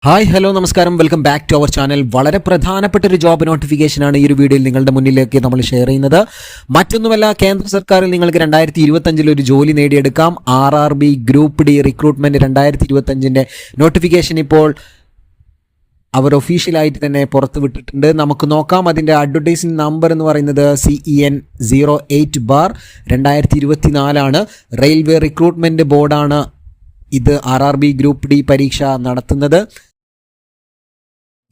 Hi hello നമസ്കാരം, welcome back to our channel. വളരെ പ്രധാനപ്പെട്ട ഒരു ജോബ് നോട്ടിഫിക്കേഷനാണ് ഈ ഒരു വീഡിയോയിൽ നിങ്ങളുടെ മുന്നിലേക്ക് നമ്മൾ ഷെയർ ചെയ്യുന്നത്. മറ്റൊന്നുമല്ല, കേന്ദ്ര സർക്കാരിൽ നിങ്ങൾക്ക് 2025 ഒരു ജോലി നേടിയെടുക്കാം. RRB group D recruitment 2025 notification ഇപ്പോൾ അവർ ഒഫീഷ്യലായിട്ട് തന്നെ പുറത്തുവിട്ടിട്ടുണ്ട്. നമുക്ക് നോക്കാം. അതിൻ്റെ അഡ്വർടൈസിംഗ് നമ്പർ എന്ന് പറയുന്നത് CEN 08/2024 റെയിൽവേ റിക്രൂട്ട്മെന്റ് ബോർഡാണ് ഇത് RRB ഗ്രൂപ്പ് ഡി പരീക്ഷ നടത്തുന്നത്.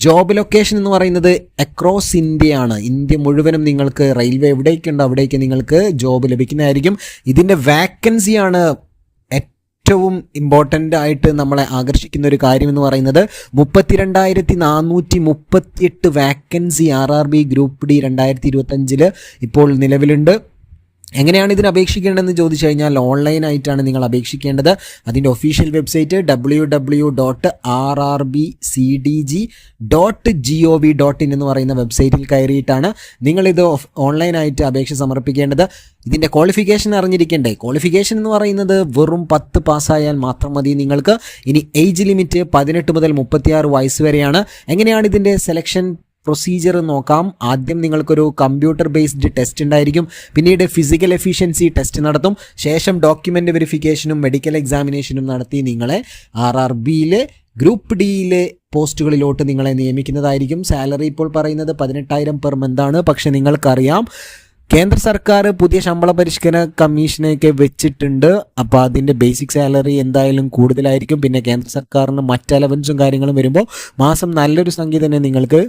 ജോബ് ലൊക്കേഷൻ എന്ന് പറയുന്നത് അക്രോസ് ഇന്ത്യയാണ്. ഇന്ത്യ മുഴുവനും നിങ്ങൾക്ക് റെയിൽവേ എവിടേക്കുണ്ടോ അവിടേക്ക് നിങ്ങൾക്ക് ജോബ് ലഭിക്കുന്നതായിരിക്കും. ഇതിൻ്റെ വാക്കൻസിയാണ് ഏറ്റവും ഇമ്പോർട്ടൻ്റ് ആയിട്ട് നമ്മളെ ആകർഷിക്കുന്ന ഒരു കാര്യം എന്ന് പറയുന്നത് 32,438 വാക്കൻസി RRB ഗ്രൂപ്പ് ഡി 2025 ഇപ്പോൾ നിലവിലുണ്ട്. എങ്ങനെയാണ് ഇതിന് അപേക്ഷിക്കേണ്ടതെന്ന് ചോദിച്ചു കഴിഞ്ഞാൽ ഓൺലൈനായിട്ടാണ് നിങ്ങൾ അപേക്ഷിക്കേണ്ടത്. അതിൻ്റെ ഒഫീഷ്യൽ വെബ്സൈറ്റ് www.rrbcdg.gov.in എന്ന് പറയുന്ന വെബ്സൈറ്റിൽ കയറിയിട്ടാണ് നിങ്ങളിത് ഓൺലൈനായിട്ട് അപേക്ഷ സമർപ്പിക്കേണ്ടത്. ഇതിൻ്റെ ക്വാളിഫിക്കേഷൻ അറിഞ്ഞിരിക്കേണ്ടേ. ക്വാളിഫിക്കേഷൻ എന്ന് പറയുന്നത് വെറും 10 പാസ്സായാൽ മാത്രം മതി നിങ്ങൾക്ക്. ഇനി ഏജ് ലിമിറ്റ് 18 മുതൽ 36 വയസ്സ് വരെയാണ്. എങ്ങനെയാണ് ഇതിൻ്റെ സെലക്ഷൻ പ്രൊസീജിയർ നോക്കാം. ആദ്യം നിങ്ങൾക്കൊരു കമ്പ്യൂട്ടർ ബേസ്ഡ് ടെസ്റ്റ് ഉണ്ടായിരിക്കും. പിന്നീട് ഫിസിക്കൽ എഫിഷ്യൻസി ടെസ്റ്റ് നടത്തും. ശേഷം ഡോക്യുമെൻ്റ് വെരിഫിക്കേഷനും മെഡിക്കൽ എക്സാമിനേഷനും നടത്തി നിങ്ങളെ RRBയിലെ ഗ്രൂപ്പ് ഡിയിലെ പോസ്റ്റുകളിലോട്ട് നിങ്ങളെ നിയമിക്കുന്നതായിരിക്കും. സാലറി ഇപ്പോൾ പറയുന്നത് 18,000 പെർ മന്താണ്. പക്ഷെ നിങ്ങൾക്കറിയാം, കേന്ദ്ര സർക്കാർ പുതിയ ശമ്പള പരിഷ്കരണ കമ്മീഷനൊക്കെ വെച്ചിട്ടുണ്ട്. അപ്പോൾ അതിൻ്റെ ബേസിക് സാലറി എന്തായാലും കൂടുതലായിരിക്കും. പിന്നെ കേന്ദ്ര സർക്കാരിന് മറ്റ് അലവൻസും കാര്യങ്ങളും വരുമ്പോൾ മാസം നല്ലൊരു സംഖ്യ തന്നെ നിങ്ങൾക്ക്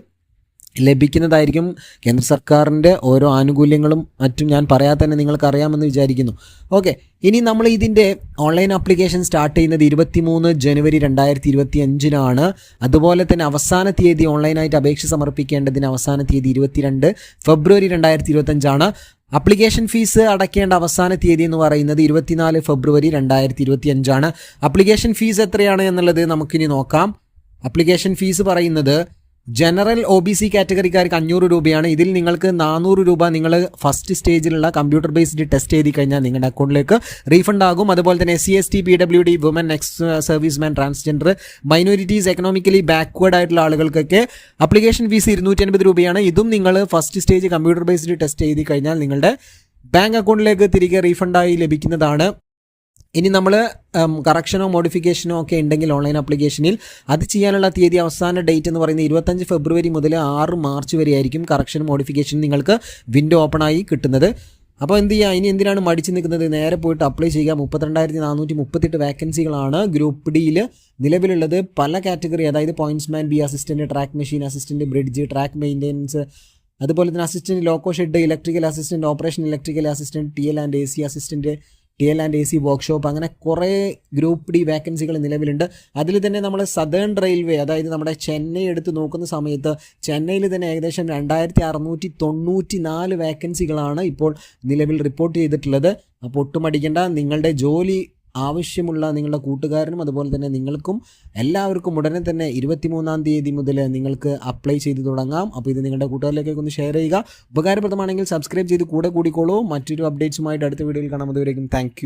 ലഭിക്കുന്നതായിരിക്കും. കേന്ദ്ര സർക്കാരിൻ്റെ ഓരോ ആനുകൂല്യങ്ങളും മറ്റും ഞാൻ പറയാതെ തന്നെ നിങ്ങൾക്ക് അറിയാമെന്ന് വിചാരിക്കുന്നു. ഓക്കെ, ഇനി നമ്മൾ ഇതിൻ്റെ ഓൺലൈൻ ആപ്ലിക്കേഷൻ സ്റ്റാർട്ട് ചെയ്യുന്നത് 23 ജനുവരി 2025 അതുപോലെ തന്നെ അവസാന തീയതി ഓൺലൈനായിട്ട് അപേക്ഷ സമർപ്പിക്കേണ്ടതിന് അവസാന തീയതി 22 ഫെബ്രുവരി 2025. അപ്ലിക്കേഷൻ ഫീസ് അടയ്ക്കേണ്ട അവസാന തീയതി എന്ന് പറയുന്നത് 24 ഫെബ്രുവരി 2025. അപ്ലിക്കേഷൻ ഫീസ് എത്രയാണ് എന്നുള്ളത് നമുക്കിനി നോക്കാം. അപ്ലിക്കേഷൻ ഫീസ് പറയുന്നത് ജനറൽ OBC കാറ്റഗറിക്കാർക്ക് 500 രൂപയാണ്. ഇതിൽ നിങ്ങൾക്ക് 400 രൂപ നിങ്ങൾ ഫസ്റ്റ് സ്റ്റേജിലുള്ള കമ്പ്യൂട്ടർ ബേസ്ഡ് ടെസ്റ്റ് എഴുതി കഴിഞ്ഞാൽ നിങ്ങളുടെ അക്കൗണ്ടിലേക്ക് റീഫണ്ട് ആകും. അതുപോലെ തന്നെ SC ST PWD women ex serviceman transgender minorities economically backward ആയിട്ടുള്ള ആളുകൾക്കൊക്കെ അപ്ലിക്കേഷൻ ഫീസ് 250 രൂപയാണ്. ഇതും നിങ്ങൾ first stage computer based test എഴുതി കഴിഞ്ഞാൽ നിങ്ങളുടെ ബാങ്ക് അക്കൗണ്ടിലേക്ക് തിരികെ റീഫണ്ടായി ലഭിക്കുന്നതാണ്. ഇനി നമ്മൾ കറക്ഷനോ മോഡിഫിക്കേഷനോ ഒക്കെ ഉണ്ടെങ്കിൽ ഓൺലൈൻ ആപ്ലിക്കേഷനിൽ അത് ചെയ്യാനുള്ള തീയതി അവസാന ഡേറ്റ് എന്ന് പറയുന്നത് 25 ഫെബ്രുവരി മുതൽ 6 മാർച്ച് വരെ ആയിരിക്കും കറക്ഷൻ മോഡിഫിക്കേഷൻ നിങ്ങൾക്ക് വിൻഡോ ഓപ്പൺ ആയി കിട്ടുന്നത്. അപ്പോൾ എന്ത് ചെയ്യുക, ഇനി എന്തിനാണ് മടിച്ചു നിൽക്കുന്നത്, നേരെ പോയിട്ട് അപ്ലൈ ചെയ്യുക. 32,438 വാക്കൻസികളാണ് ഗ്രൂപ്പ് ഡിയിൽ നിലവിലുള്ളത്. പല കാറ്റഗറി, അതായത് പോയിന്റ്സ്മാൻ, B assistant, track machine assistant, bridge, track maintenance, അതുപോലെ തന്നെ assistant loco shed, electrical assistant, operation electrical assistant, TL and AC assistant, TL and AC workshop, അങ്ങനെ കുറേ ഗ്രൂപ്പ് ഡി വാക്കൻസികൾ നിലവിലുണ്ട്. അതിൽ തന്നെ നമ്മൾ സദേൺ റെയിൽവേ, അതായത് നമ്മുടെ ചെന്നൈ എടുത്ത് നോക്കുന്ന സമയത്ത് ചെന്നൈയിൽ തന്നെ ഏകദേശം 2,694 വാക്കൻസികളാണ് ഇപ്പോൾ നിലവിൽ റിപ്പോർട്ട് ചെയ്തിട്ടുള്ളത്. അപ്പോൾ ഒട്ടും അടിക്കേണ്ട, നിങ്ങളുടെ ജോലി ആവശ്യമുള്ള നിങ്ങളുടെ കൂട്ടുകാരനും അതുപോലെ തന്നെ നിങ്ങൾക്കും എല്ലാവർക്കും ഉടനെ തന്നെ 23-ാം തീയതി മുതൽ നിങ്ങൾക്ക് അപ്ലൈ ചെയ്ത് തുടങ്ങാം. അപ്പോൾ ഇത് നിങ്ങളുടെ കൂട്ടുകാരിലേക്കൊക്കെ ഒന്ന് ഷെയർ ചെയ്യുക. ഉപകാരപ്രദമാണെങ്കിൽ സബ്സ്ക്രൈബ് ചെയ്ത് കൂടെ കൂടിക്കോളൂ. മറ്റൊരു അപ്ഡേറ്റ്സുമായിട്ട് അടുത്ത വീഡിയോയിൽ കാണാം. അതുവരേക്കും താങ്ക് യു.